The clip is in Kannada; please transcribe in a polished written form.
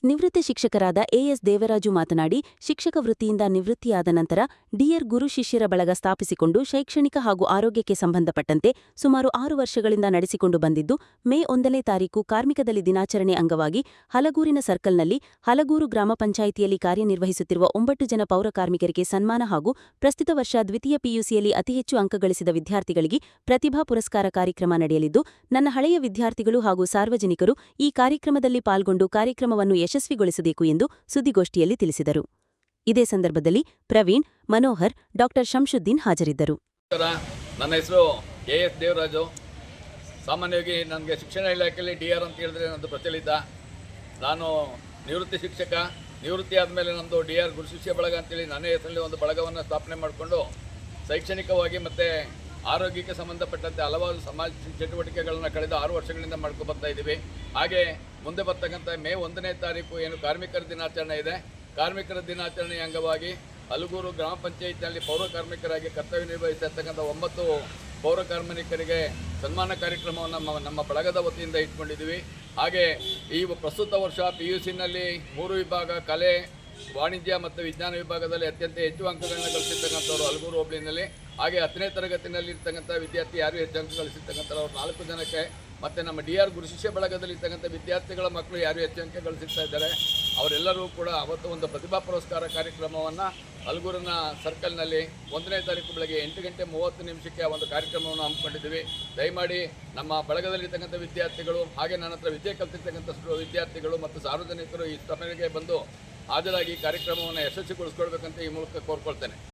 ನಿವೃತ್ತ ಶಿಕ್ಷಕರಾದ ಎಎಸ್ ದೇವರಾಜು ಮಾತನಾಡಿ, ಶಿಕ್ಷಕ ವೃತ್ತಿಯಿಂದ ನಿವೃತ್ತಿಯಾದ ನಂತರ ಡಿಆರ್ ಗುರು ಶಿಷ್ಯರ ಬಳಗ ಸ್ಥಾಪಿಸಿಕೊಂಡು ಶೈಕ್ಷಣಿಕ ಹಾಗೂ ಆರೋಗ್ಯಕ್ಕೆ ಸಂಬಂಧಪಟ್ಟಂತೆ ಸುಮಾರು 6 ವರ್ಷಗಳಿಂದ ನಡೆಸಿಕೊಂಡು ಬಂದಿದ್ದು, ಮೇ 1ನೇ ತಾರೀಕು ಕಾರ್ಮಿಕದಲ್ಲಿ ದಿನಾಚರಣೆ ಅಂಗವಾಗಿ ಹಲಗೂರಿನ ಸರ್ಕಲ್ನಲ್ಲಿ ಹಲಗೂರು ಗ್ರಾಮ ಪಂಚಾಯಿತಿಯಲ್ಲಿ ಕಾರ್ಯನಿರ್ವಹಿಸುತ್ತಿರುವ 9 ಜನ ಪೌರ ಕಾರ್ಮಿಕರಿಗೆ ಸನ್ಮಾನ ಹಾಗೂ ಪ್ರಸ್ತುತ ವರ್ಷ ದ್ವಿತೀಯ ಪಿಯುಸಿಯಲ್ಲಿ ಅತಿ ಹೆಚ್ಚು ಅಂಕ ಗಳಿಸಿದ ವಿದ್ಯಾರ್ಥಿಗಳಿಗೆ ಪ್ರತಿಭಾ ಪುರಸ್ಕಾರ ಕಾರ್ಯಕ್ರಮ ನಡೆಯಲಿದ್ದು, ನನ್ನ ಹಳೆಯ ವಿದ್ಯಾರ್ಥಿಗಳು ಹಾಗೂ ಸಾರ್ವಜನಿಕರು ಈ ಕಾರ್ಯಕ್ರಮದಲ್ಲಿ ಪಾಲ್ಗೊಂಡು ಕಾರ್ಯಕ್ರಮವನ್ನು ಯಶಸ್ವಿಗೊಳಿಸಬೇಕು ಎಂದು ಸುದ್ದಿಗೋಷ್ಠಿಯಲ್ಲಿ ತಿಳಿಸಿದರು. ಇದೇ ಸಂದರ್ಭದಲ್ಲಿ ಪ್ರವೀಣ್, ಮನೋಹರ್, ಡಾ ಶಂಶುದ್ದೀನ್ ಹಾಜರಿದ್ದರು. ನನ್ನ ಹೆಸರು ಎಎಸ್ ದೇವರಾಜು. ಸಾಮಾನ್ಯವಾಗಿ ನನಗೆ ಶಿಕ್ಷಣ ಇಲಾಖೆಯಲ್ಲಿ ಡಿಆರ್ ಅಂತ ಹೇಳಿದ್ರೆ ನನ್ನದು ಪ್ರಚಲಿತ. ನಾನು ನಿವೃತ್ತಿ ಶಿಕ್ಷಕ. ನಿವೃತ್ತಿ ಆದಮೇಲೆ ನಮ್ಮದು ಡಿಆರ್ ಗುರು ಶಿಷ್ಯ ಬಳಗ ಅಂತೇಳಿ ನನ್ನ ಹೆಸರಲ್ಲಿ ಒಂದು ಬಳಗವನ್ನು ಸ್ಥಾಪನೆ ಮಾಡಿಕೊಂಡು ಶೈಕ್ಷಣಿಕವಾಗಿ ಮತ್ತು ಆರೋಗ್ಯಕ್ಕೆ ಸಂಬಂಧಪಟ್ಟಂತೆ ಹಲವಾರು ಸಮಾಜ ಚಟುವಟಿಕೆಗಳನ್ನು ಕಳೆದ 6 ವರ್ಷಗಳಿಂದ ಮಾಡ್ಕೊಂಡು ಬರ್ತಾ ಇದ್ದೀವಿ. ಹಾಗೆ ಮುಂದೆ ಬರ್ತಕ್ಕಂಥ ಮೇ 1ನೇ ತಾರೀಕು ಏನು ಕಾರ್ಮಿಕರ ದಿನಾಚರಣೆ ಇದೆ, ಕಾರ್ಮಿಕರ ದಿನಾಚರಣೆಯ ಅಂಗವಾಗಿ ಹಲಗೂರು ಗ್ರಾಮ ಪಂಚಾಯಿತಿಯಲ್ಲಿ ಪೌರ ಕಾರ್ಮಿಕರಾಗಿ ಕರ್ತವ್ಯ ನಿರ್ವಹಿಸಿರ್ತಕ್ಕಂಥ 9 ಪೌರ ಕಾರ್ಮಿಕರಿಗೆ ಸನ್ಮಾನ ಕಾರ್ಯಕ್ರಮವನ್ನು ನಮ್ಮ ಬಳಗದ ವತಿಯಿಂದ ಇಟ್ಕೊಂಡಿದ್ದೀವಿ. ಹಾಗೆ ಈ ಪ್ರಸ್ತುತ ವರ್ಷ PUCನಲ್ಲಿ 3 ವಿಭಾಗ ಕಲೆ, ವಾಣಿಜ್ಯ ಮತ್ತು ವಿಜ್ಞಾನ ವಿಭಾಗದಲ್ಲಿ ಅತ್ಯಂತ ಹೆಚ್ಚು ಅಂಕಗಳನ್ನು ಗಳಿಸಿರ್ತಕ್ಕಂಥವ್ರು ಹಲಗೂರು ಹೋಬಳಿನಲ್ಲಿ. ಹಾಗೆ 10ನೇ ತರಗತಿನಲ್ಲಿ ಇರ್ತಕ್ಕಂಥ ವಿದ್ಯಾರ್ಥಿ ಯಾರು ಹೆಚ್ಚು ಅಂಕ ಗಳಿಸಿರ್ತಕ್ಕಂಥವ್ರು 4 ಜನಕ್ಕೆ, ಮತ್ತು ನಮ್ಮ ಡಿಆರ್ ಗುರು ಶಿಷ್ಯ ಬಳಗದಲ್ಲಿ ಇರ್ತಕ್ಕಂಥ ವಿದ್ಯಾರ್ಥಿಗಳ ಮಕ್ಕಳು ಯಾರು ಹೆಚ್ಚು ಅಂಕ ಗಳಿಸ್ತಾ ಇದ್ದಾರೆ ಅವರೆಲ್ಲರೂ ಕೂಡ ಅವತ್ತು ಒಂದು ಪ್ರತಿಭಾ ಪುರಸ್ಕಾರ ಕಾರ್ಯಕ್ರಮವನ್ನು ಹಲಗೂರಿನ ಸರ್ಕಲ್ನಲ್ಲಿ 1ನೇ ತಾರೀಕು ಬೆಳಗ್ಗೆ 8:30 ಒಂದು ಕಾರ್ಯಕ್ರಮವನ್ನು ಹಮ್ಮಿಕೊಂಡಿದ್ದೀವಿ. ದಯಮಾಡಿ ನಮ್ಮ ಬಳಗದಲ್ಲಿರ್ತಕ್ಕಂಥ ವಿದ್ಯಾರ್ಥಿಗಳು, ಹಾಗೆ ನನ್ನ ಹತ್ರ ವಿದ್ಯೆ ಕಲಿತಿರ್ತಕ್ಕಂಥ ವಿದ್ಯಾರ್ಥಿಗಳು ಮತ್ತು ಸಾರ್ವಜನಿಕರು ಈ ಸಮಯಕ್ಕೆ ಬಂದು ಹಾಜರಾಗಿ ಕಾರ್ಯಕ್ರಮವನ್ನು ಯಶಸ್ವಿಗೊಳಿಸ್ಕೊಳ್ಬೇಕಂತ ಈ ಮೂಲಕ ಕೋರ್ಕೊಳ್ತೇನೆ.